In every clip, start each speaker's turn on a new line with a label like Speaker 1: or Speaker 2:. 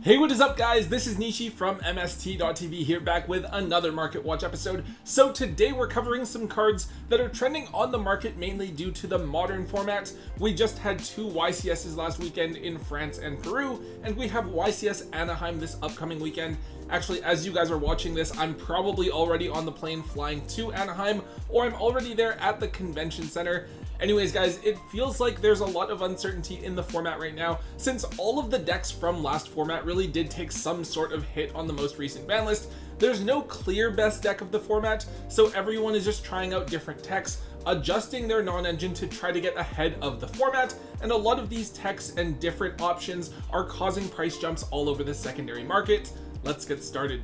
Speaker 1: Hey, what is up guys? This is Nishi from MST.TV here, back with another Market Watch episode. So today we're covering some cards that are trending on the market mainly due to the modern format. We just had two YCSs last weekend in France and Peru, and we have YCS Anaheim this upcoming weekend. Actually, as you guys are watching this, I'm probably already on the plane flying to Anaheim, or I'm already there at the convention center. Anyways guys, it feels like there's a lot of uncertainty in the format right now, since all of the decks from last format really did take some sort of hit on the most recent ban list. There's no clear best deck of the format, so everyone is just trying out different techs, adjusting their non-engine to try to get ahead of the format, and a lot of these techs and different options are causing price jumps all over the secondary market. Let's get started.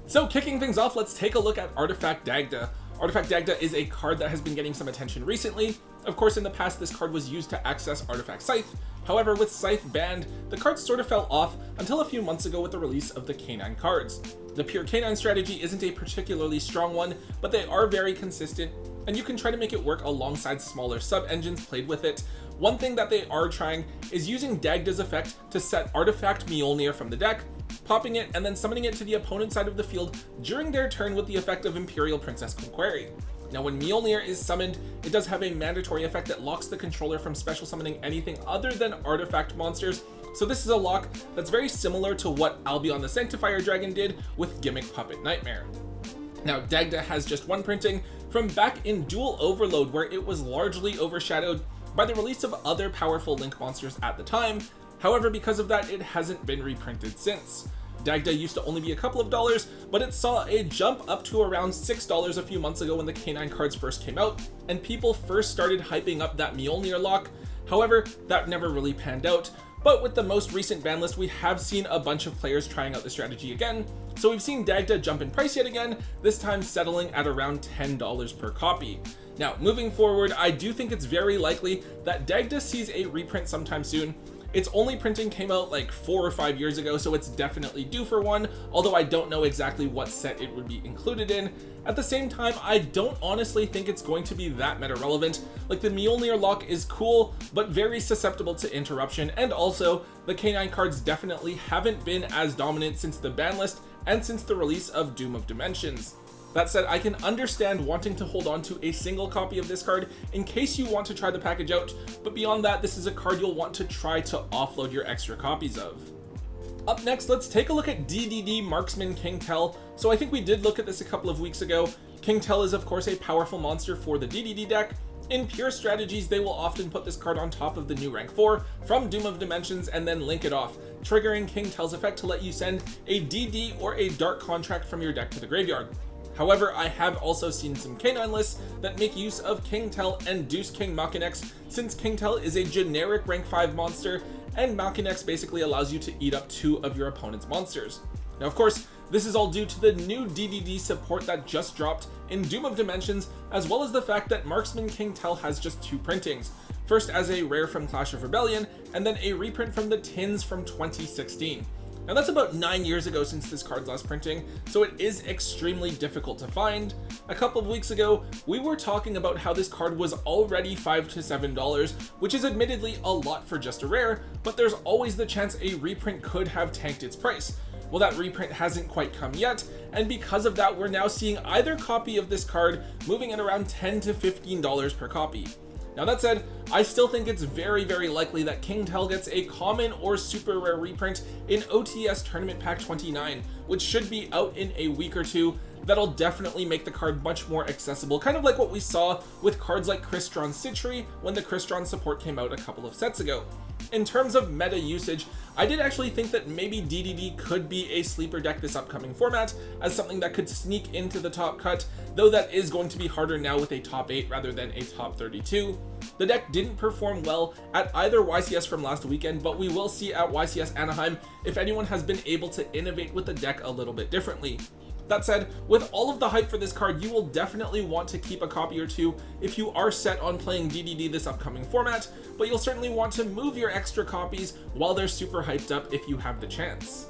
Speaker 1: So kicking things off, let's take a look at Artifact Dagda. Artifact Dagda is a card that has been getting some attention recently. Of course, in the past, this card was used to access Artifact Scythe. However, with Scythe banned, the card sort of fell off until a few months ago with the release of the Canine cards. The pure Canine strategy isn't a particularly strong one, but they are very consistent, and you can try to make it work alongside smaller sub-engines played with it. One thing that they are trying is using Dagda's effect to set Artifact Mjolnir from the deck, popping it and then summoning it to the opponent's side of the field during their turn with the effect of Imperial Princess Courtier. Now when Mjolnir is summoned, it does have a mandatory effect that locks the controller from special summoning anything other than artifact monsters, so this is a lock that's very similar to what Albion the Sanctifier Dragon did with Gimmick Puppet Nightmare. Now Dagda has just one printing from back in Dual Overload, where it was largely overshadowed by the release of other powerful Link monsters at the time. However, because of that, it hasn't been reprinted since. Dagda used to only be a couple of dollars, but it saw a jump up to around $6 a few months ago when the Canine cards first came out, and people first started hyping up that Mjolnir lock. However, that never really panned out, but with the most recent ban list, we have seen a bunch of players trying out the strategy again, so we've seen Dagda jump in price yet again, this time settling at around $10 per copy. Now, moving forward, I do think it's very likely that Dagda sees a reprint sometime soon. Its only printing came out like 4 or 5 years ago, so it's definitely due for one, although I don't know exactly what set it would be included in. At the same time, I don't honestly think it's going to be that meta relevant. Like, the Mjolnir lock is cool, but very susceptible to interruption, and also the Canine cards definitely haven't been as dominant since the ban list and since the release of Doom of Dimensions. That said, I can understand wanting to hold on to a single copy of this card in case you want to try the package out, but beyond that, this is a card you'll want to try to offload your extra copies of. Up next, let's take a look at DDD Marksman King Tell. So I think we did look at this a couple of weeks ago. King Tell is of course a powerful monster for the DDD deck. In pure strategies, they will often put this card on top of the new rank 4 from Doom of Dimensions and then link it off, triggering King Tell's effect to let you send a DD or a Dark Contract from your deck to the graveyard. However, I have also seen some Canine lists that make use of King Tell and Deuce King Ulcanix, since King Tell is a generic rank 5 monster, and Ulcanix basically allows you to eat up 2 of your opponent's monsters. Now of course, this is all due to the new DDD support that just dropped in Doom of Dimensions, as well as the fact that Marksman King Tell has just 2 printings. First as a rare from Clash of Rebellion, and then a reprint from the Tins from 2016. Now that's about 9 years ago since this card's last printing, so it is extremely difficult to find. A couple of weeks ago, we were talking about how this card was already $5 to $7, which is admittedly a lot for just a rare, but there's always the chance a reprint could have tanked its price. Well, that reprint hasn't quite come yet, and because of that, we're now seeing either copy of this card moving at around $10 to $15 per copy. Now that said, I still think it's very likely that King Tell gets a common or super rare reprint in OTS Tournament Pack 29, which should be out in a week or two. That'll definitely make the card much more accessible, kind of like what we saw with cards like Crystron Citri when the Crystron support came out a couple of sets ago. In terms of meta usage, I did actually think that maybe DDD could be a sleeper deck this upcoming format, as something that could sneak into the top cut, though that is going to be harder now with a top 8 rather than a top 32. The deck didn't perform well at either YCS from last weekend, but we will see at YCS Anaheim if anyone has been able to innovate with the deck a little bit differently. That said, with all of the hype for this card, you will definitely want to keep a copy or 2 if you are set on playing DDD this upcoming format, but you'll certainly want to move your extra copies while they're super hyped up if you have the chance.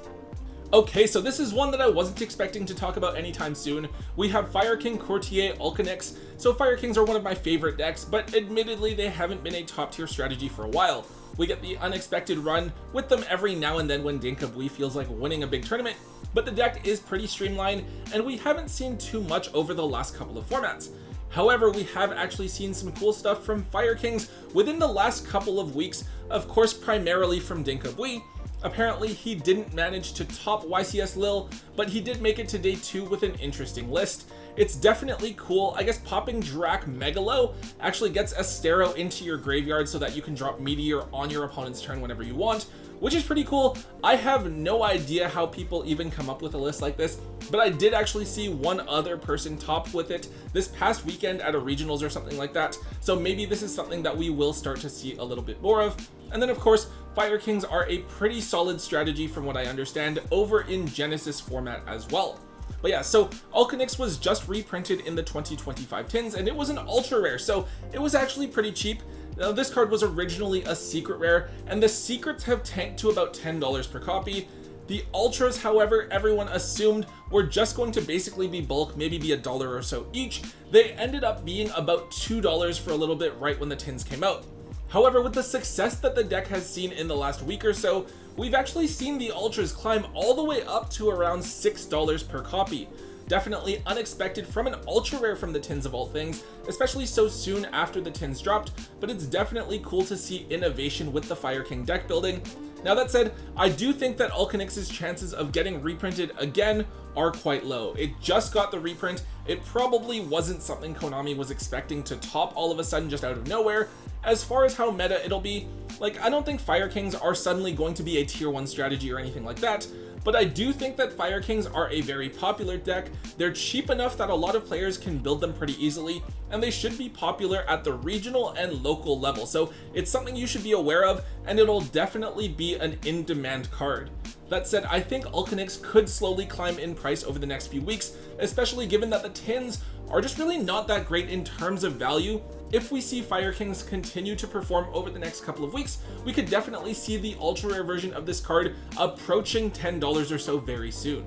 Speaker 1: Okay, so this is one that I wasn't expecting to talk about anytime soon. We have Fire King Courtier Ulcanix. So Fire Kings are one of my favorite decks, but admittedly they haven't been a top tier strategy for a while. We get the unexpected run with them every now and then when Dinkabui feels like winning a big tournament, but the deck is pretty streamlined and we haven't seen too much over the last couple of formats. However, we have actually seen some cool stuff from Fire Kings within the last couple of weeks, of course primarily from Dinkabui. Apparently he didn't manage to top YCS Lil, but he did make it to day 2 with an interesting list. It's definitely cool. I guess popping Drac Megalo actually gets Astero into your graveyard so that you can drop Meteor on your opponent's turn whenever you want, which is pretty cool. I have no idea how people even come up with a list like this, but I did actually see one other person top with it this past weekend at a regionals or something like that, so maybe this is something that we will start to see a little bit more of. And then of course, Fire Kings are a pretty solid strategy from what I understand over in Genesis format as well. But yeah, so Ulcanix was just reprinted in the 2025 tins and it was an ultra rare, so it was actually pretty cheap. Now this card was originally a secret rare and the secrets have tanked to about $10 per copy. The ultras, however, everyone assumed were just going to basically be bulk, maybe be $1 or so each. They ended up being about $2 for a little bit right when the tins came out. However, with the success that the deck has seen in the last week or so, we've actually seen the ultras climb all the way up to around $6 per copy. Definitely unexpected from an ultra rare from the tins of all things, especially so soon after the tins dropped, but it's definitely cool to see innovation with the Fire King deck building. Now that said, I do think that Ulcanix's chances of getting reprinted again are quite low. It just got the reprint. It probably wasn't something Konami was expecting to top all of a sudden just out of nowhere. As far as how meta it'll be, like, I don't think Fire Kings are suddenly going to be a tier 1 strategy or anything like that, but I do think that Fire Kings are a very popular deck. They're cheap enough that a lot of players can build them pretty easily, and they should be popular at the regional and local level. So it's something you should be aware of, and it'll definitely be an in-demand card. That said, I think Ulcanix could slowly climb in price over the next few weeks, especially given that the tins are just really not that great in terms of value. If we see Fire Kings continue to perform over the next couple of weeks, we could definitely see the ultra rare version of this card approaching $10 or so very soon.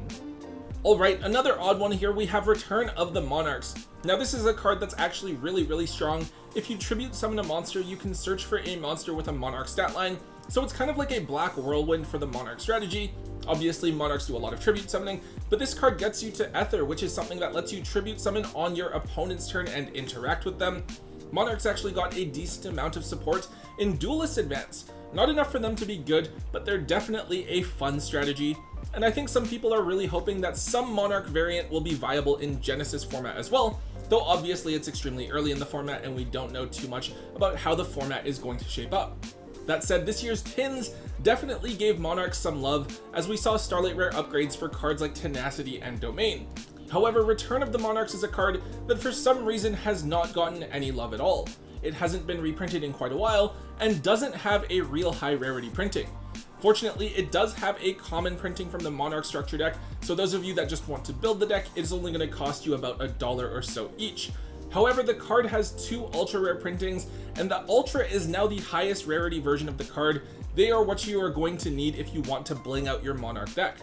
Speaker 1: Alright, another odd one here, we have Return of the Monarchs. Now this is a card that's actually really strong. If you tribute summon a monster, you can search for a monster with a Monarch stat line, so it's kind of like a black whirlwind for the Monarch strategy. Obviously Monarchs do a lot of tribute summoning, but this card gets you to Ether, which is something that lets you tribute summon on your opponent's turn and interact with them. Monarchs actually got a decent amount of support in Duelist Advance. Not enough for them to be good, but they're definitely a fun strategy. And I think some people are really hoping that some Monarch variant will be viable in Genesis format as well, though obviously it's extremely early in the format and we don't know too much about how the format is going to shape up. That said, this year's tins definitely gave Monarchs some love, as we saw Starlight Rare upgrades for cards like Tenacity and Domain. However, Return of the Monarchs is a card that for some reason has not gotten any love at all. It hasn't been reprinted in quite a while, and doesn't have a real high rarity printing. Fortunately, it does have a common printing from the Monarch structure deck, so those of you that just want to build the deck, it is only going to cost you about $1 or so each. However, the card has 2 ultra rare printings, and the ultra is now the highest rarity version of the card. They are what you are going to need if you want to bling out your Monarch deck.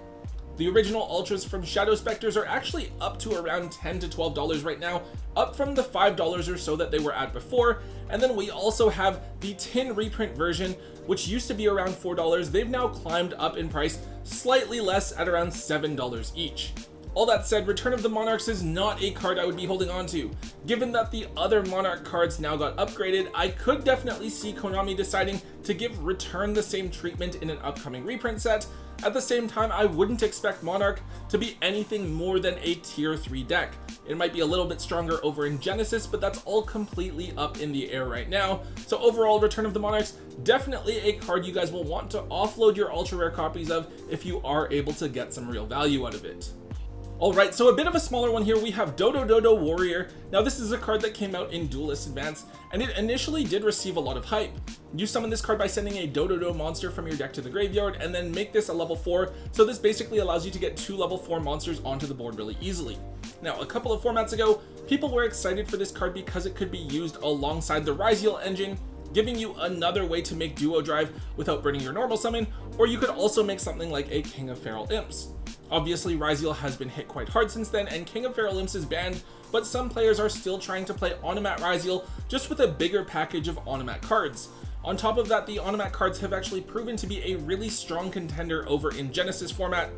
Speaker 1: The original ultras from Shadow Specters are actually up to around $10 to $12 right now, up from the $5 or so that they were at before. And then we also have the tin reprint version, which used to be around $4. They've now climbed up in price slightly less at around $7 each. All that said, Return of the Monarchs is not a card I would be holding on to. Given that the other Monarch cards now got upgraded, I could definitely see Konami deciding to give Return the same treatment in an upcoming reprint set. At the same time, I wouldn't expect Monarch to be anything more than a tier 3 deck. It might be a little bit stronger over in Genesis, but that's all completely up in the air right now. So overall, Return of the Monarchs, definitely a card you guys will want to offload your ultra rare copies of if you are able to get some real value out of it. Alright, so a bit of a smaller one here, we have Dodododo Warrior. Now this is a card that came out in Duelist Advance, and it initially did receive a lot of hype. You summon this card by sending a Dododo monster from your deck to the graveyard, and then make this a level 4, so this basically allows you to get 2 level 4 monsters onto the board really easily. Now, a couple of formats ago, people were excited for this card because it could be used alongside the Ryziel engine, giving you another way to make duo drive without burning your normal summon, or you could also make something like a King of Feral Imps. Obviously, Ryziel has been hit quite hard since then, and King of Feral Imps is banned, but some players are still trying to play Onomat Ryziel just with a bigger package of Onomat cards. On top of that, the Onomat cards have actually proven to be a really strong contender over in Genesis format.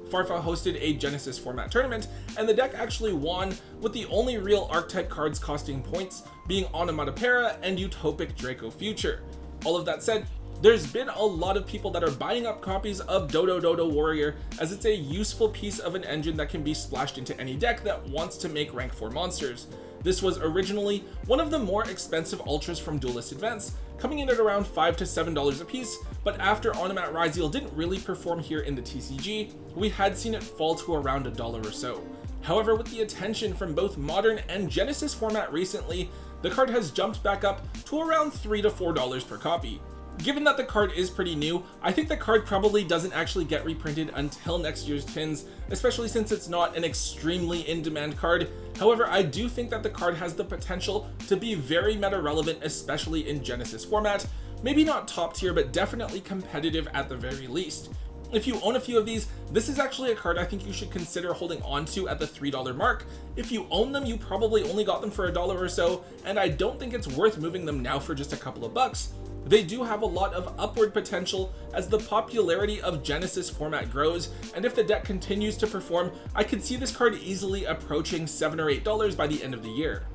Speaker 1: Farfa hosted a Genesis format tournament, and the deck actually won, with the only real archetype cards costing points being Onomatopera and Utopic Draco Future. All of that said, there's been a lot of people that are buying up copies of Dodododo Warrior, as it's a useful piece of an engine that can be splashed into any deck that wants to make rank 4 monsters. This was originally one of the more expensive ultras from Duelist Advance, coming in at around $5 to $7 a piece, but after Onomat Ryzeal didn't really perform here in the TCG, we had seen it fall to around $1 or so. However, with the attention from both Modern and Genesis format recently, the card has jumped back up to around $3 to $4 per copy. Given that the card is pretty new, I think the card probably doesn't actually get reprinted until next year's tins, especially since it's not an extremely in-demand card. However, I do think that the card has the potential to be very meta relevant, especially in Genesis format. Maybe not top tier, but definitely competitive at the very least. If you own a few of these, this is actually a card I think you should consider holding on to at the $3 mark. If you own them, you probably only got them for $1 or so, and I don't think it's worth moving them now for just a couple of bucks. They do have a lot of upward potential as the popularity of Genesis format grows, and if the deck continues to perform, I could see this card easily approaching $7 or $8 by the end of the year.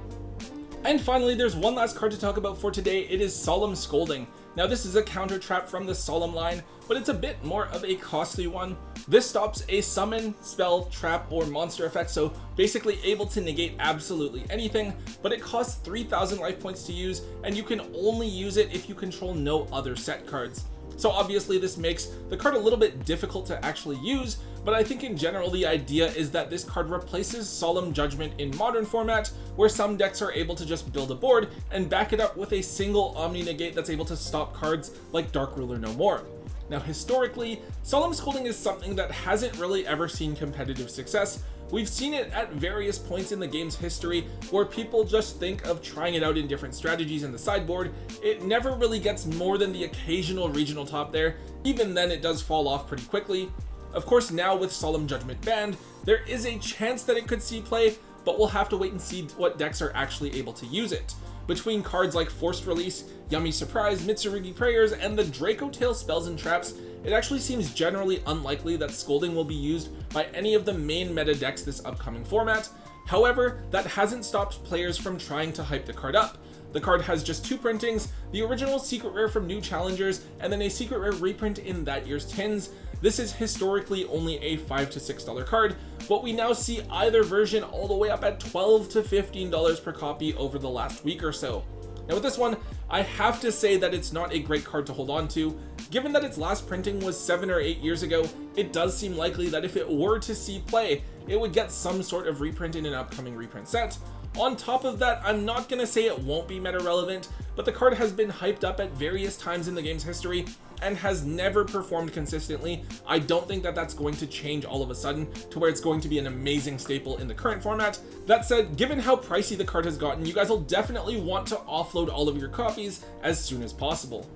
Speaker 1: And finally, there's one last card to talk about for today. It is Solemn Scolding. Now this is a counter trap from the Solemn line, but it's a bit more of a costly one. This stops a summon, spell, trap, or monster effect, so basically able to negate absolutely anything, but it costs 3,000 life points to use, and you can only use it if you control no other set cards. So obviously this makes the card a little bit difficult to actually use, but I think in general the idea is that this card replaces Solemn Judgment in Modern format, where some decks are able to just build a board and back it up with a single Omni Negate that's able to stop cards like Dark Ruler No More. Now historically, Solemn Scolding is something that hasn't really ever seen competitive success. We've seen it at various points in the game's history where people just think of trying it out in different strategies in the sideboard. It never really gets more than the occasional regional top there. Even then it does fall off pretty quickly. Of course, now with Solemn Judgment banned, there is a chance that it could see play, but we'll have to wait and see what decks are actually able to use it. Between cards like Forced Release, Yummy Surprise, Mitsurugi Prayers, and the Draco Tail spells and traps, it actually seems generally unlikely that Scolding will be used by any of the main meta decks this upcoming format. However, that hasn't stopped players from trying to hype the card up. The card has just 2 printings, the original secret rare from New Challengers, and then a secret rare reprint in that year's tins. This is historically only a $5 to $6 card, but we now see either version all the way up at $12 to $15 per copy over the last week or so. Now with this one, I have to say that it's not a great card to hold on to. Given that its last printing was 7 or 8 years ago, it does seem likely that if it were to see play, it would get some sort of reprint in an upcoming reprint set. On top of that, I'm not going to say it won't be meta relevant, but the card has been hyped up at various times in the game's history and has never performed consistently. I don't think that that's going to change all of a sudden to where it's going to be an amazing staple in the current format. That said, given how pricey the card has gotten, you guys will definitely want to offload all of your copies as soon as possible.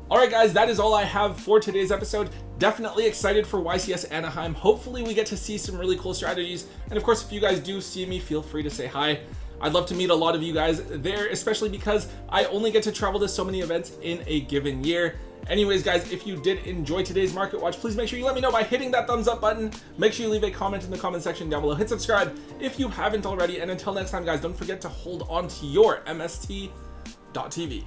Speaker 1: Alright guys, that is all I have for today's episode. Definitely excited for YCS Anaheim. Hopefully we get to see some really cool strategies. And of course, if you guys do see me, feel free to say hi. I'd love to meet a lot of you guys there, especially because I only get to travel to so many events in a given year. Anyways guys, if you did enjoy today's Market Watch, please make sure you let me know by hitting that thumbs up button. Make sure you leave a comment in the comment section down below. Hit subscribe if you haven't already. And until next time guys, don't forget to hold on to your MST.TV.